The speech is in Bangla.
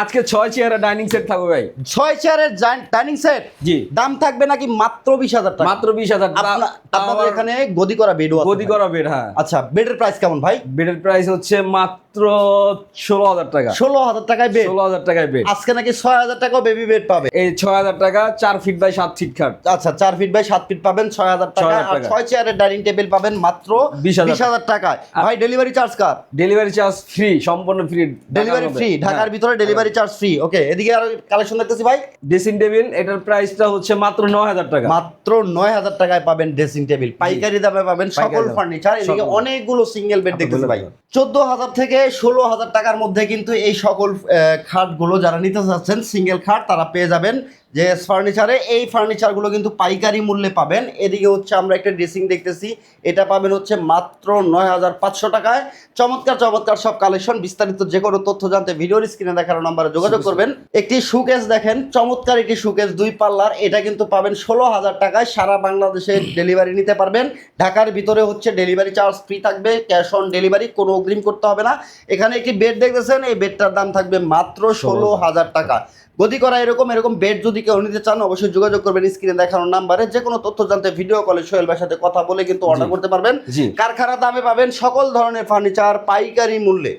আজকে 6 চেয়ারের ডাইনিং সেট থাকবে ভাই। 6 চেয়ারের ডাইনিং সেট, জি। দাম থাকবে নাকি মাত্র 20,000 টাকা? মাত্র 20,000 টাকা। আপনাদের এখানে গদি করা বেডও আছে? গদি করা বেড, হ্যাঁ। আচ্ছা, বেডের প্রাইস কেমন ভাই? বেডের প্রাইস হচ্ছে মাত্র 16,000 টাকা। 16,000 টাকায় বেড? 16,000 টাকায় বেড। আজকে নাকি 6,000 টাকাও বেবি বেড পাবে। এই 6,000 টাকা 4 ফিট বাই 7 ফিট খাট। আচ্ছা, 4 ফিট বাই 7 ফিট পাবেন 6,000 টাকা। আর 6 চেয়ারের ডাইনিং টেবিল পাবেন মাত্র 20,000 টাকায়। ভাই ডেলিভারি চার্জ কার? ডেলিভারি চার্জ ফ্রি, সম্পূর্ণ ফ্রি। ডেলিভারি ফ্রি, ঢাকার ভিতরে ডেলিভারি চার্জ ফ্রি। ওকে, এদিকে আর কালেকশন দেখতেছি ভাই। ড্রেসিং টেবিল, এটার প্রাইসটা হচ্ছে মাত্র 9,000 টাকা। মাত্র 9,000 টাকায় পাবেন ড্রেসিং টেবিল, পাইকারি দামে পাবেন সকল ফার্নিচার। এদিকে অনেকগুলো সিঙ্গেল বেড দেখতেছি ভাই। 14,000 থেকে 16,000 টাকার মধ্যে কিন্তু এই সকল খাটগুলো যারা নিতে চাচ্ছেন সিঙ্গেল খাট তারা পেয়ে যাবেন যে ফার্নিচারে। এই ফার্নিচারগুলো কিন্তু পাইকারি মূল্যে পাবেন। এদিকে হচ্ছে আমরা একটা ড্রেসিং দেখতেছি, এটা পাবেন হচ্ছে মাত্র 9,500 টাকায়। চমৎকার চমৎকার সব কালেকশন। বিস্তারিত যে কোনো তথ্য জানতে ভিডিওর স্ক্রিনে দেখানো নম্বরে যোগাযোগ করবেন। একটি শোকেস দেখেন, চমৎকার একটি শোকেস 2 পাল্লার, এটা কিন্তু পাবেন 16,000 টাকায়। সারা বাংলাদেশে ডেলিভারি নিতে পারবেন। ঢাকার ভিতরে হচ্ছে ডেলিভারি চার্জ ফ্রি থাকবে, ক্যাশ অন ডেলিভারি, কোনো অগ্রিম করতে হবে না। এখানে একটি বেড দেখতেছেন, এই বেডটার দাম থাকবে মাত্র 16,000 টাকা। গদি করা এরকম বেড যদি কেউ নিতে চান অবশ্যই যোগাযোগ করবেন স্ক্রিনে দেখানো নাম্বারে। যে কোনো তথ্য জানতে ভিডিও কলে সোহেল ভাইয়ের সাথে কথা বলে কিন্তু অর্ডার করতে পারবেন। কারখানা দামে পাবেন সকল ধরনের ফার্নিচার পাইকারি মূল্যে।